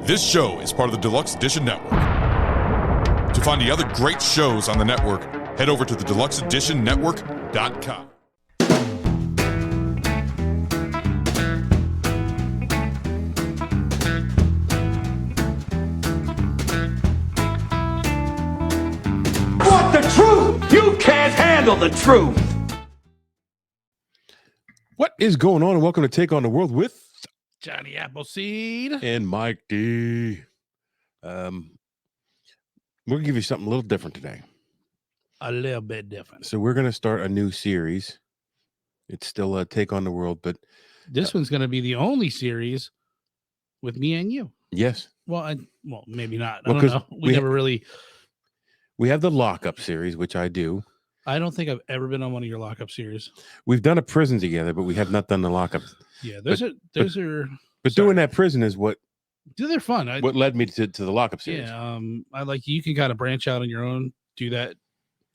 This show is part of the Deluxe Edition Network. To find the other great shows on the network, head over to the deluxeeditionnetwork.com. Want the truth? You can't handle the truth. What is going on? And welcome to Take on the World with Johnny Appleseed and Mike D. We're gonna give you something a little different today. a little bit different. So we're gonna start a new series. It's still a Take on the World, but This one's going to be the only series with me and you. yes, Well, maybe not. I Well, don't 'cause know. We never really. we have the lockup series, which I do. I don't think I've ever been on one of your lockup series. We've done a prison together, but we have not done the lockup. Yeah, those are. But Sorry. doing that prison is what They're fun. what led me to the lockup series. Yeah. I like you can kind of branch out on your own, do that,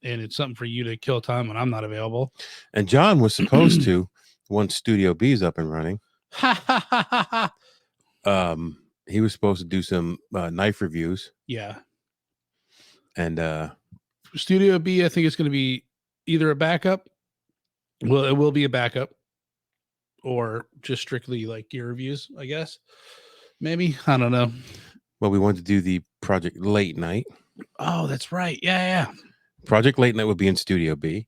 and it's something for you to kill time when I'm not available. And John was supposed to once Studio B is up and running. Ha ha ha ha ha. He was supposed to do some knife reviews, Yeah. and Studio B, I think it's going to be either a backup. Well, it will be a backup, or just strictly like gear reviews, I guess. Maybe, I don't know. well, we wanted to do the Project Late Night. Oh, that's right. Yeah. Project Late Night would be in Studio B,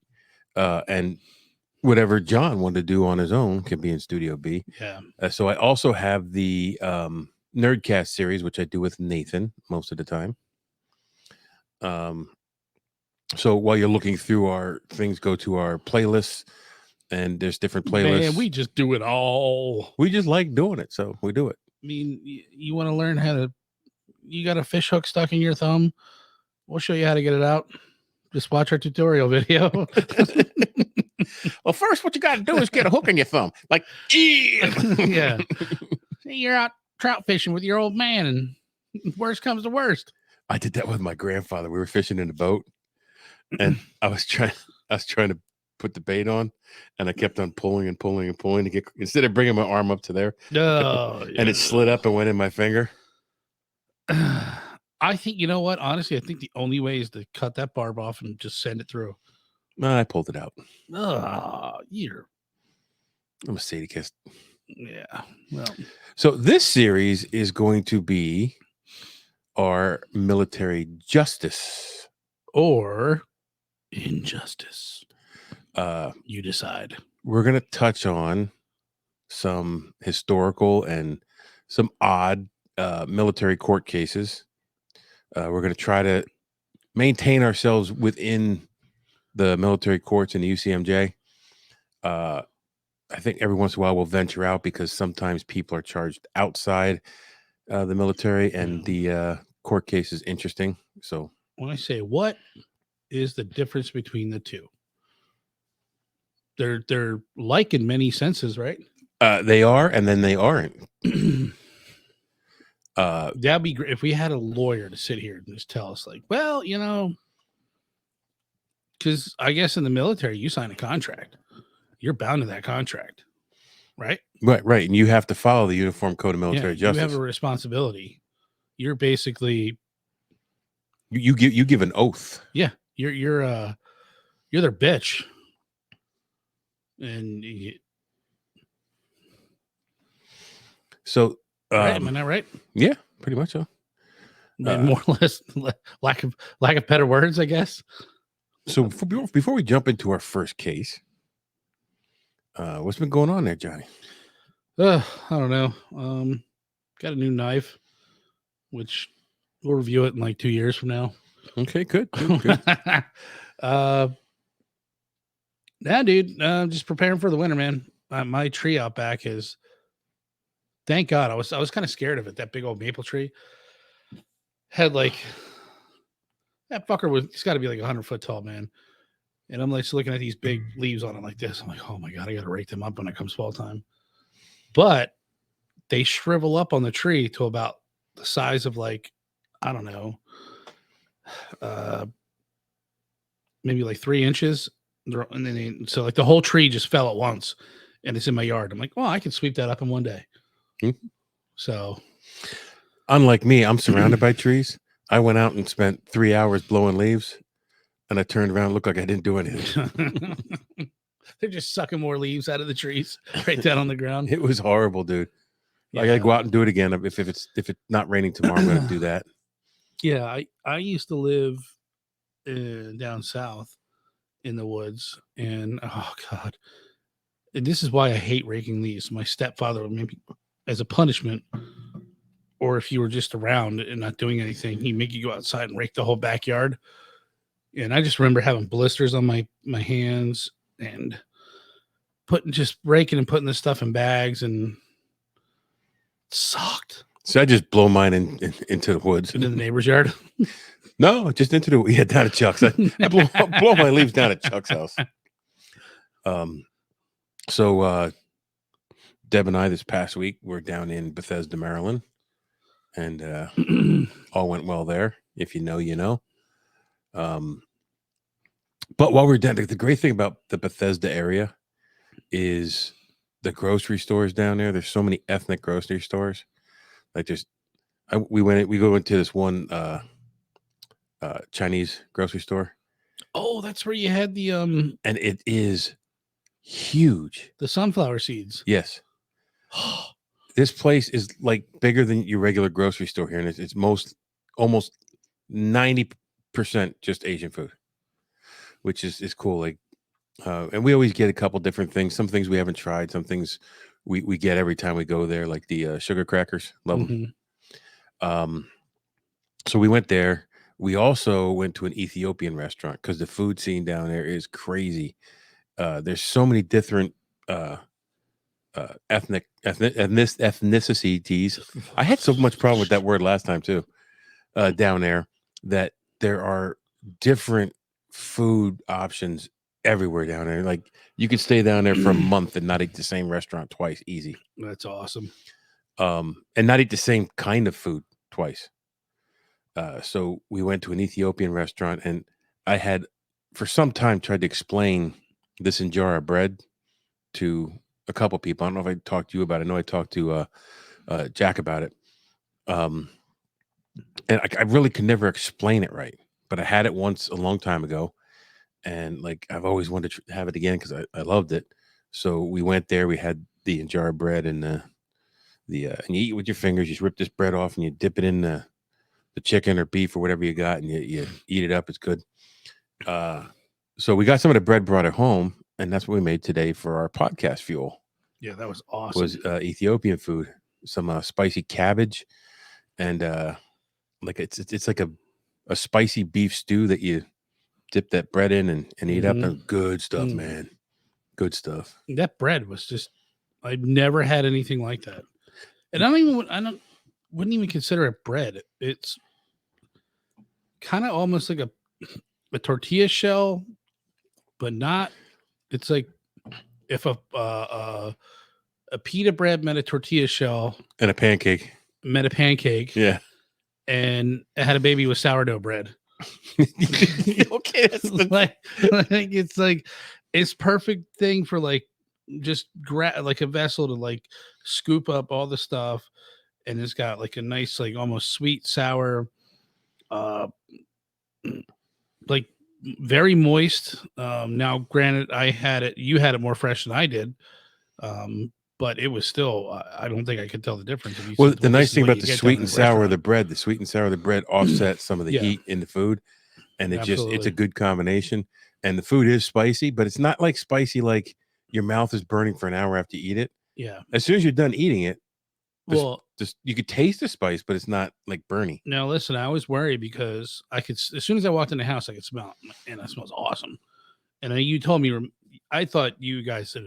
and whatever John wanted to do on his own can be in Studio B. Yeah. So I also have the Nerdcast series, which I do with Nathan most of the time. So while you're looking through our things, go to our playlists, and there's different playlists. Man, we just do it all. We just like doing it, so we do it. I mean, you want to learn how to, you got a fish hook stuck in your thumb. We'll show you how to get it out. Just watch our tutorial video. Well, first, what you got to do is get a hook in your thumb. Like, Yeah. See, you're out trout fishing with your old man, and worst comes to worst. I did that with my grandfather. We were fishing in a boat, and I was trying to put the bait on, and I kept on pulling and pulling and pulling to get, instead of bringing my arm up to there, Oh, and it slid up and went in my finger. I think, you know what? Honestly, I think the only way is to cut that barb off and just send it through. I pulled it out. I'm I'm a sadist. yeah. Well, So this series is going to be our military justice. or injustice. You decide. We're going to touch on some historical and some odd military court cases. We're going to try to maintain ourselves within the military courts and the UCMJ. I think every once in a while we'll venture out because sometimes people are charged outside the military, and the court case is interesting. So When I say what is the difference between the two? They're like in many senses, right? they are, and then they aren't. That'd be great if we had a lawyer to sit here and just tell us, like, well, you know, because I guess in the military you sign a contract, you're bound to that contract, right? Right, and you have to follow the Uniform Code of Military You have Justice. a responsibility. You're basically You give an oath. you're their bitch, and So right? Am I not right? yeah, pretty much so. More or less, lack of better words, I guess. So before we jump into our first case, what's been going on there, Johnny? I don't know. Got a new knife, which we'll review it in like 2 years from now. Okay, good. Yeah, dude. Just preparing for the winter, man. My tree out back is. Thank God, I was kind of scared of it. That big old maple tree had like that fucker was. It's got to be like 100 foot tall, man. And I'm like just looking at these big leaves on it like this. I'm like, oh my God, I got to rake them up when it comes fall time. But they shrivel up on the tree to about the size of like, I don't know, maybe like 3 inches. And then so like the whole tree just fell at once, and it's in my yard. I'm like, well, I can sweep that up in one day. So unlike me, I'm surrounded by trees. I went out and spent 3 hours blowing leaves, and I turned around and looked like I didn't do anything. They're just sucking more leaves out of the trees right down on the ground. It was horrible, dude. Yeah. I gotta go out and do it again. If it's not raining tomorrow, I'm gonna do that. Yeah, I used to live down south in the woods, and oh god, and this is why I hate raking leaves. My stepfather would maybe, as a punishment, or if you were just around and not doing anything, he'd make you go outside and rake the whole backyard. And I just remember having blisters on my hands and just raking and putting this stuff in bags, and it sucked. So I just blow mine into the woods. Into the neighbor's yard? No, just into the down at Chuck's. I blow my leaves down at Chuck's house. So Deb and I this past week were down in Bethesda, Maryland, and all went well there. If you know, you know. But while we're down, the great thing about the Bethesda area is the grocery stores down there. There's so many ethnic grocery stores. Like we go into this one Chinese grocery store. Oh, that's where you had the and it is huge. The sunflower seeds. Yes. This place is like bigger than your regular grocery store here, and it's almost 90% just Asian food, which is cool. Like, and we always get a couple different things. Some things we haven't tried. Some things we get every time we go there, like the sugar crackers. Love them. So we went there. We also went to an Ethiopian restaurant because the food scene down there is crazy. There's so many different ethnicities. I had so much problem with that word last time too. Down there, that there are different food options everywhere down there. Like you could stay down there for a month and not eat the same restaurant twice, easy. That's awesome. And not eat the same kind of food twice. So we went to an Ethiopian restaurant, and I had for some time tried to explain this injera bread to a couple people. I don't know if I talked to you about it. I know I talked to Jack about it. And I really could never explain it right, but I had it once a long time ago, and like I've always wanted to have it again because I loved it. So we went there. We had the injera bread and and you eat it with your fingers. You just rip this bread off and you dip it in the chicken or beef or whatever you got, and you eat it up. It's good. So we got some of the bread brought at home, and that's what we made today for our podcast fuel. Yeah, that was awesome. Was Ethiopian food, some spicy cabbage, and like it's like a spicy beef stew that you dip that bread in and eat up. And good stuff, man. Good stuff. That bread was just, I've never had anything like that. And I wouldn't even consider it bread. It's kind of almost like a tortilla shell, but not. It's like if a pita bread met a tortilla shell and a pancake met a pancake. Yeah. And it had a baby with sourdough bread. Okay. Like it's perfect thing for like just like a vessel to like scoop up all the stuff. And it's got like a nice, like almost sweet, sour, like very moist. Now, granted, you had it more fresh than I did, but it was still. I don't think I could tell the difference. Well, the nice thing about the sweet and sour of the bread, offsets some of the heat in the food, and it's a good combination. And the food is spicy, but it's not like spicy like your mouth is burning for an hour after you eat it. Yeah. As soon as you're done eating it. Just you could taste the spice, but it's not like burny. Now listen, I was worried because as soon as I walked in the house, I could smell it, and it smells awesome. And you told me, I thought you guys had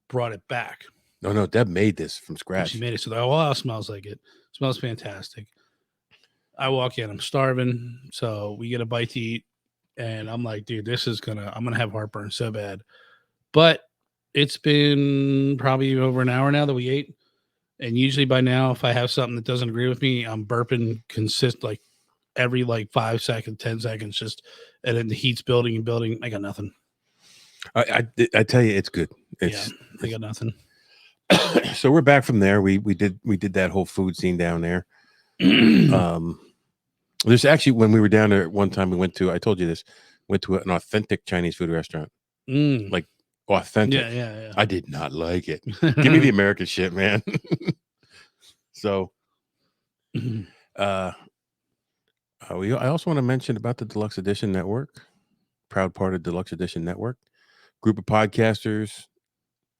brought it back. No, Deb made this from scratch. She made it so the whole house smells like it. Smells fantastic. I walk in, I'm starving, so we get a bite to eat, and I'm like, dude, I'm gonna have heartburn so bad. But it's been probably over an hour now that we ate. And usually by now, if I have something that doesn't agree with me, I'm burping like every like 5 seconds, 10 seconds, and then the heat's building and building. I got nothing. I tell you, it's good. I got nothing. So we're back from there. We did that whole food scene down there. There's actually, when we were down there one time, I told you this, went to an authentic Chinese food restaurant. Like authentic. Yeah. I did not like it. Give me the American shit, man. So, I also want to mention about the Deluxe Edition Network, proud part of Deluxe Edition Network, group of podcasters.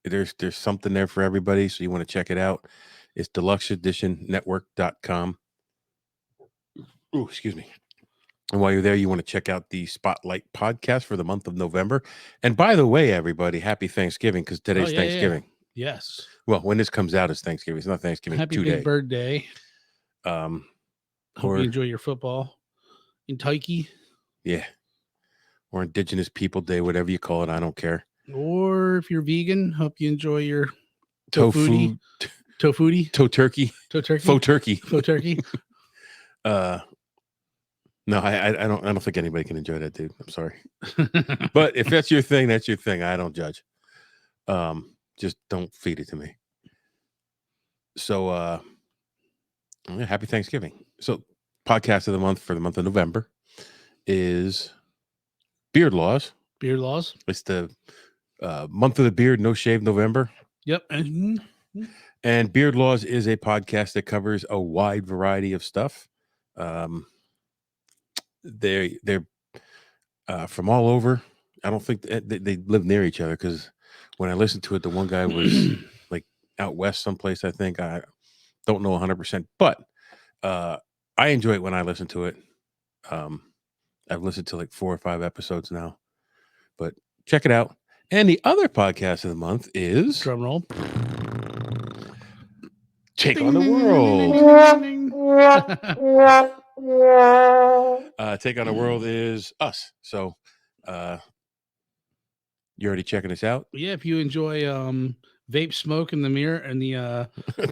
There's something there for everybody, so you want to check it out. It's deluxeeditionnetwork.com. Oh, excuse me. And while you're there, you want to check out the Spotlight podcast for the month of November. And by the way, everybody, happy Thanksgiving, because today's Thanksgiving. Yeah. Yes. Well, when this comes out, it's Thanksgiving. It's not Thanksgiving. Happy today. Big Bird Day. Hope you enjoy your football in Taiki. Yeah. Or Indigenous People Day, whatever you call it. I don't care. Or if you're vegan, hope you enjoy your tofu. Tofuti. Toe turkey. Faux turkey. No, I don't think anybody can enjoy that, dude. I'm sorry. But if that's your thing, that's your thing. I don't judge. Just don't feed it to me. So happy Thanksgiving. So podcast of the month for the month of November is Beard Laws. Beard Laws. It's the month of the beard, no shave November. Yep. And Beard Laws is a podcast that covers a wide variety of stuff. They're from all over. I don't think they live near each other, because when I listened to it, the one guy was like out west someplace, I think. I don't know 100%, but I enjoy it when I listen to it. I've listened to like 4 or 5 episodes now, but check it out. And the other podcast of the month is drum roll. Take on the World. Take on the World is us. So you already checking us out? Yeah, if you enjoy vape smoke in the mirror and the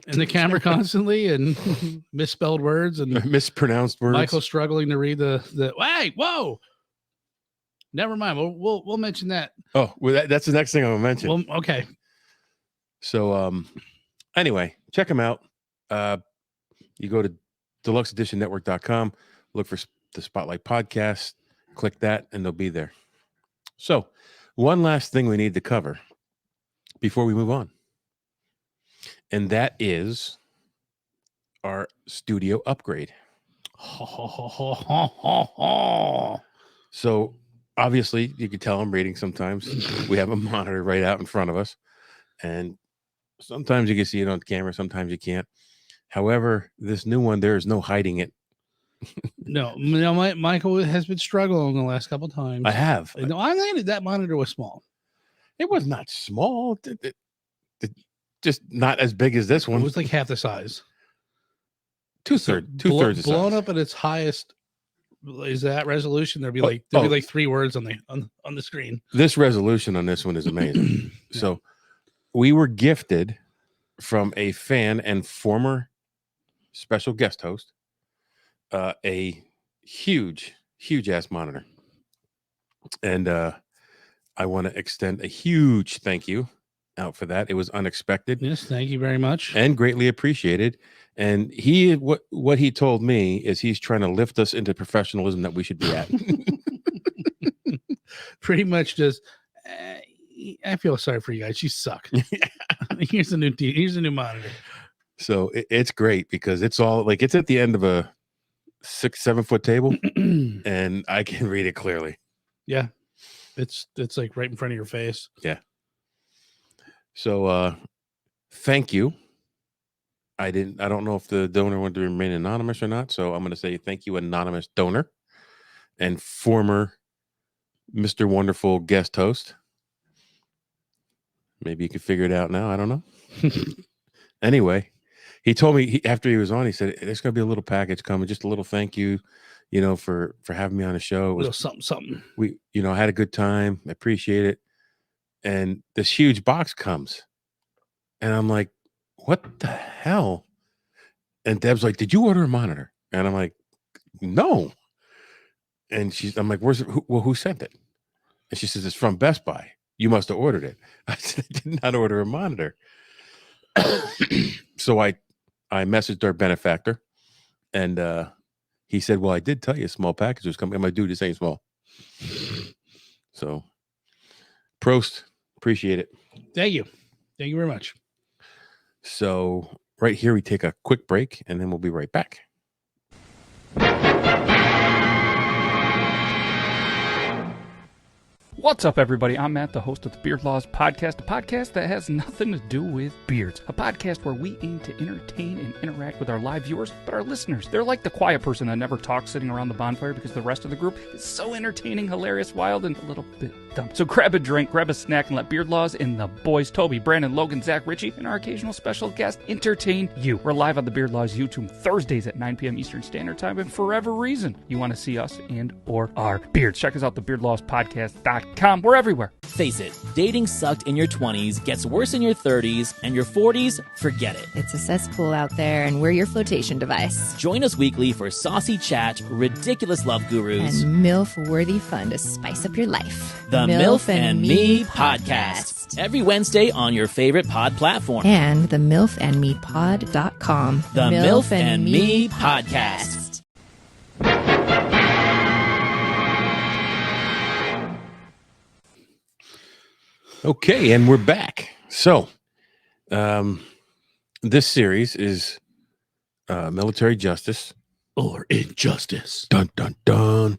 in the camera constantly, and misspelled words and mispronounced words. Michael struggling to read the hey, whoa. Never mind. We'll mention that. Oh, well, that's the next thing I'm gonna mention. Well, okay. So anyway, check them out. You go to deluxeeditionnetwork.com, look for the Spotlight podcast, click that, and they'll be there. So one last thing we need to cover before we move on, and that is our studio upgrade. So obviously, you can tell I'm reading sometimes. We have a monitor right out in front of us, and sometimes you can see it on camera, sometimes you can't. However, this new one, there is no hiding it. No, Michael has been struggling the last couple of times. I have. No, I landed that monitor was small. It was not small. It just not as big as this one. It was like half the size. Two-thirds blown up at its highest. Is that resolution? There'd be like 3 words on the screen. This resolution on this one is amazing. Yeah. So we were gifted from a fan and former special guest host a huge ass monitor, and I want to extend a huge thank you out for that. It was unexpected. Yes, thank you very much, and greatly appreciated. And what he told me is he's trying to lift us into professionalism that we should be at. Pretty much just I feel sorry for you guys. You suck. Here's a new monitor. So it's great because it's all like it's at the end of a 6-7 foot table and I can read it clearly. Yeah. It's like right in front of your face. Yeah. So thank you. I don't know if the donor wanted to remain anonymous or not. So I'm going to say thank you, anonymous donor and former Mr. Wonderful guest host. Maybe you can figure it out now. I don't know. Anyway, he told me after he was on, he said, there's going to be a little package coming, just a little thank you, for having me on the show. It was something. We, I had a good time. I appreciate it. And this huge box comes and I'm like, what the hell? And Deb's like, did you order a monitor? And I'm like, no. And I'm like, who sent it? And she says, it's from Best Buy. You must have ordered it. I said, I did not order a monitor. So I messaged our benefactor And he said, well, I did tell you a small package was coming. I'm like, dude, this ain't small. So, Prost. Appreciate it. Thank you. Thank you very much. So, right here, we take a quick break, and then we'll be right back. What's up, everybody? I'm Matt, the host of the Beard Laws Podcast, a podcast that has nothing to do with beards. A podcast where we aim to entertain and interact with our live viewers, but our listeners, they're like the quiet person that never talks sitting around the bonfire because the rest of the group is so entertaining, hilarious, wild, and a little bit dumb. So grab a drink, grab a snack, and let Beard Laws and the boys, Toby, Brandon, Logan, Zach, Richie, and our occasional special guest entertain you. We're live on the Beard Laws YouTube Thursdays at 9 p.m. Eastern Standard Time, and for whatever reason you want to see us and or our beards, check us out, thebeardlawspodcast.com. We're everywhere. Face it, dating sucked in your 20s, gets worse in your 30s, and your 40s, forget it. It's a cesspool out there, and we're your flotation device. Join us weekly for saucy chat, ridiculous love gurus, and MILF-worthy fun to spice up your life. The MILF and Me Podcast. Every Wednesday on your favorite pod platform. And the MILFandMePod.com. The MILF and Me Podcast. Okay, and we're back. So, this series is military justice Or injustice. Dun dun dun.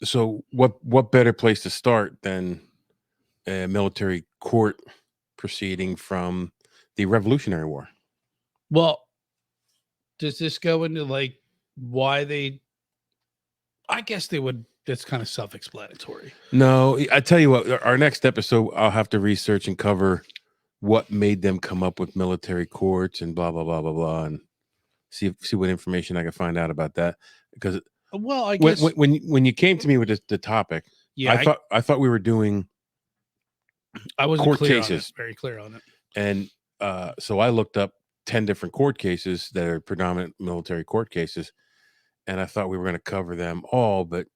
So what better place to start than a military court proceeding from the Revolutionary War? Well, does this go into like why they? I guess they would. That's kind of self-explanatory. No, I tell you what. Our next episode, I'll have to research and cover what made them come up with military courts and blah blah blah blah blah, and see what information I can find out about that. Because well, I guess when you came to me with the topic, yeah, I thought we were doing I wasn't court clear cases, very clear on it, and so I looked up 10 different court cases that are predominant military court cases, and I thought we were going to cover them all, but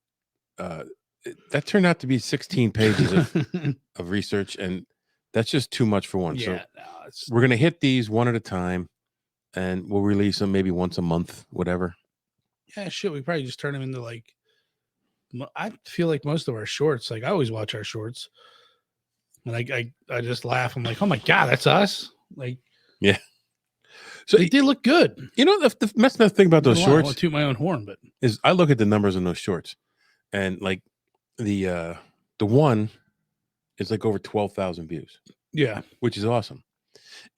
that turned out to be 16 pages of research, and that's just too much for one. Yeah, so we're going to hit these one at a time, and we'll release them maybe once a month, whatever. Yeah, shit. We probably just turn them into like. I feel like most of our shorts. Like I always watch our shorts, and I just laugh. I'm like, oh my god, that's us. Like, yeah. So they look good. You know, the messed up thing about those shorts. I want to toot my own horn, but is I look at the numbers on those shorts, and like the one is like over 12,000 views. Yeah, which is awesome.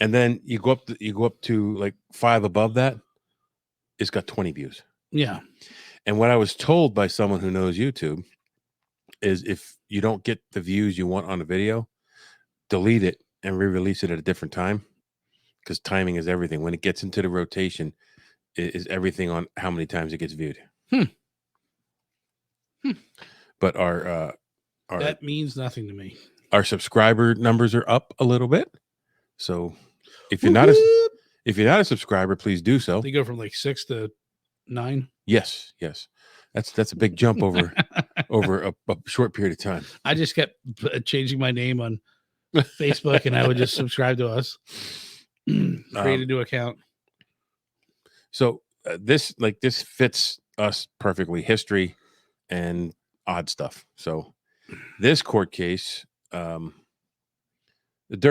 And then you go up to like 5 above that, it's got 20 views. Yeah. And what I was told by someone who knows YouTube is if you don't get the views you want on a video, delete it and re-release it at a different time, because timing is everything. When it gets into the rotation, it is everything on how many times it gets viewed. But our that means nothing to me. Our subscriber numbers are up a little bit. So if you're not a subscriber, please do so. They go from like 6 to 9. Yes. That's a big jump over a short period of time. I just kept changing my name on Facebook, and I would just subscribe to us, create a new account. So this fits us perfectly, history and odd stuff. So this court case, during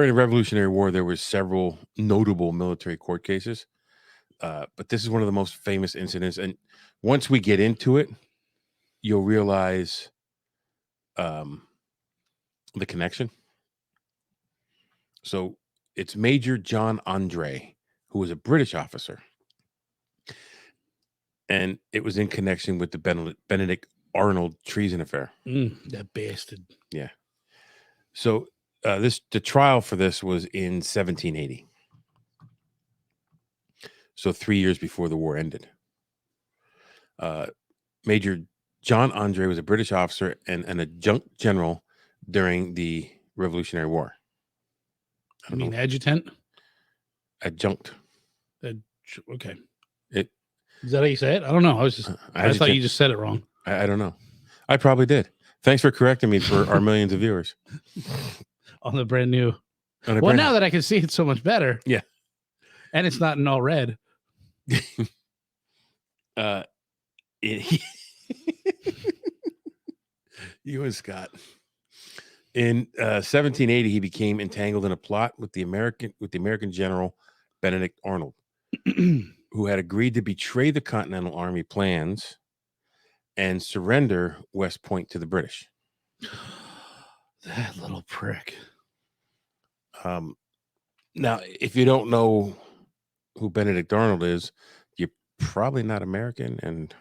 the Revolutionary War, there were several notable military court cases, but this is one of the most famous incidents. And once we get into it, you'll realize the connection. So it's Major John Andre, who was a British officer, and it was in connection with the Benedict Arnold treason affair. That bastard. Yeah. So the trial for this was in 1780. So 3 years before the war ended. Major John Andre was a British officer and an adjunct general during the Revolutionary War. I mean, adjutant? Adjunct. Okay. Is that how you say it? I don't know. I thought you just said it wrong. I don't know. I probably did. Thanks for correcting me for our millions of viewers. On the brand new. Well, now that I can see it so much better. Yeah. And it's not in all red. he- you and Scott. In 1780, he became entangled in a plot with the American general Benedict Arnold, who had agreed to betray the Continental Army plans and surrender West Point to the British. That little prick. Now, if you don't know who Benedict Arnold is, you're probably not American, and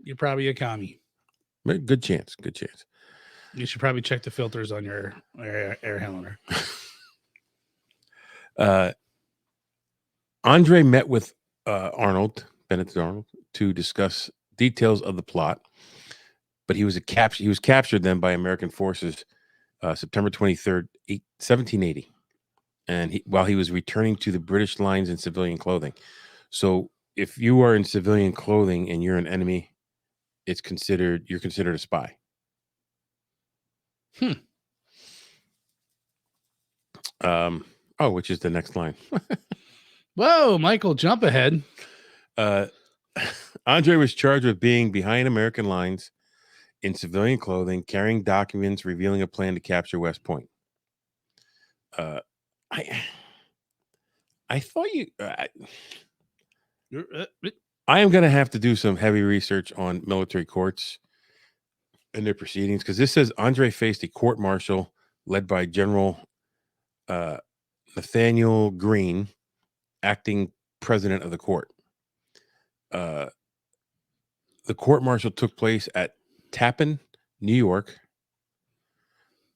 You're probably a commie. good chance. You should probably check the filters on your air handler. Andre met with Benedict Arnold, to discuss details of the plot, but he was captured then by American forces September 23rd, 1780, and while he was returning to the British lines in civilian clothing. So if you are in civilian clothing and you're an enemy, you're considered a spy. Which is the next line. Whoa, Michael, jump ahead. Andre was charged with being behind American lines in civilian clothing, carrying documents revealing a plan to capture West Point. I thought I am going to have to do some heavy research on military courts and their proceedings, because this says Andre faced a court martial led by General Nathaniel Greene, acting president of the court. The court martial took place at Tappan, New York,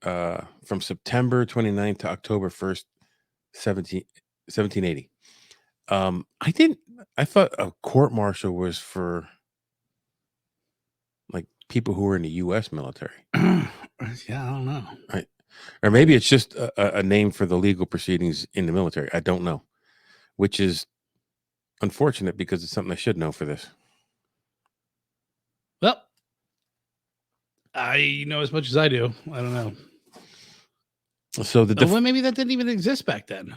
from September 29th to October 1st, 1780. I thought a court martial was for like people who were in the U.S. military. Yeah, I don't know. Right. Or maybe it's just a name for the legal proceedings in the military. I don't know, which is unfortunate because it's something I should know for this. Well, I know as much as I do. I don't know. So well, maybe that didn't even exist back then.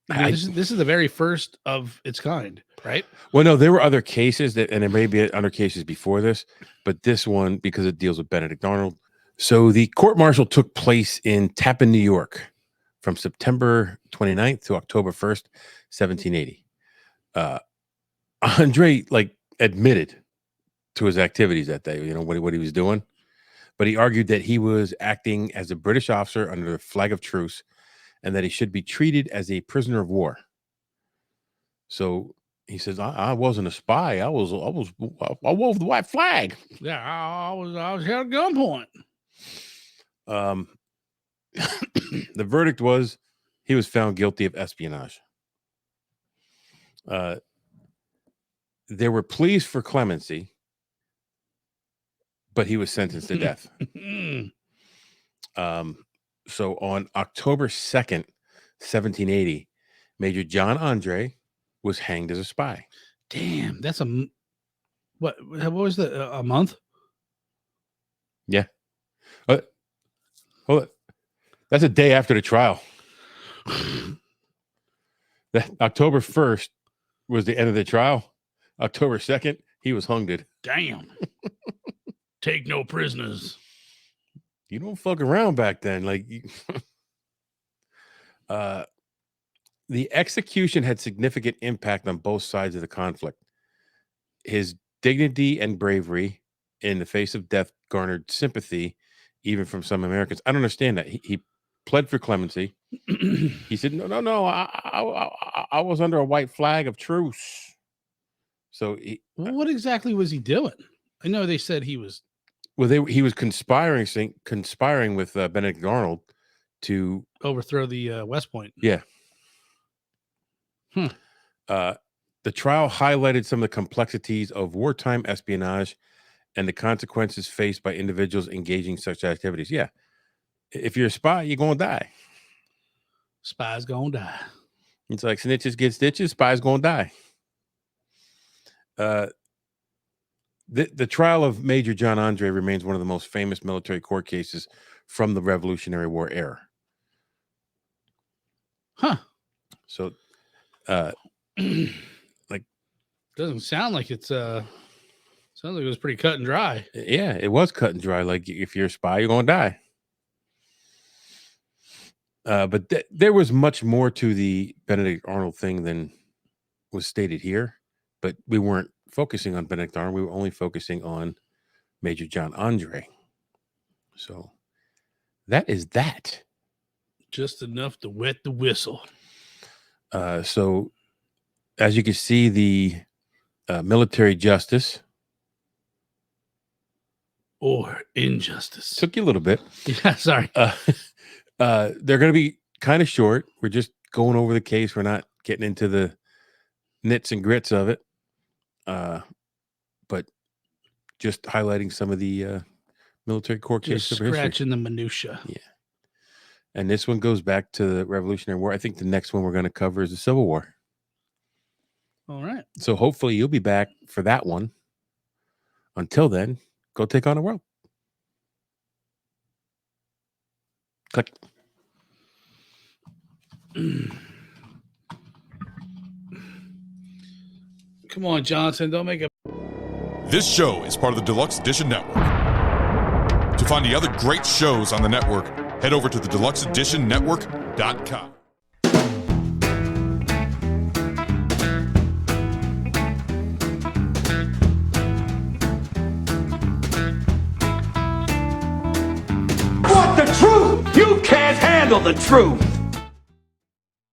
This is the very first of its kind, right? Well, no, there were other cases and there may be other cases before this, but this one, because it deals with Benedict Arnold. So the court martial took place in Tappan, New York, from September 29th to October 1st, 1780. Andre admitted to his activities that day, what he was doing, but he argued that he was acting as a British officer under the flag of truce and that he should be treated as a prisoner of war. So he says, I wasn't a spy. I wove the white flag. Yeah, I was held at gunpoint. The verdict was he was found guilty of espionage. There were pleas for clemency, but he was sentenced to death. So on October 2nd, 1780, Major John Andre was hanged as a spy. Damn, that's what was a month? Yeah. Hold on. That's a day after the trial. October 1st was the end of the trial. October 2nd, he was hanged. Damn. Take no prisoners. You don't fuck around back then. The execution had significant impact on both sides of the conflict. His dignity and bravery in the face of death garnered sympathy, even from some Americans. I don't understand that. He pled for clemency. He said, no, I was under a white flag of truce. So what exactly was he doing? I know they said he was. Well, he was conspiring with Benedict Arnold to overthrow the West Point. Yeah. The trial highlighted some of the complexities of wartime espionage and the consequences faced by individuals engaging such activities. Yeah. If you're a spy, you're going to die. Spies going to die. It's like snitches get stitches, spies going to die. The trial of Major John Andre remains one of the most famous military court cases from the Revolutionary War era. Huh. So Doesn't sound like it's sounds like it was pretty cut and dry. Yeah, it was cut and dry. Like if you're a spy, you're gonna die. But there was much more to the Benedict Arnold thing than was stated here. But we weren't focusing on Benedict Arnold. We were only focusing on Major John Andre. So that is that. Just enough to wet the whistle. So as you can see, the military justice or injustice took you a little bit. Yeah, sorry. They're going to be kind of short. We're just going over the case. We're not getting into the nits and grits of it. But just highlighting some of the military court cases of history. Scratching the minutia. Yeah. And this one goes back to the Revolutionary War. I think the next one we're going to cover is the Civil War. All right. So hopefully you'll be back for that one. Until then, go take on the world. Click. Come on, Johnson. Don't make a... This show is part of the Deluxe Edition Network. To find the other great shows on the network, head over to the deluxeeditionnetwork.com. Want the truth? You can't handle the truth.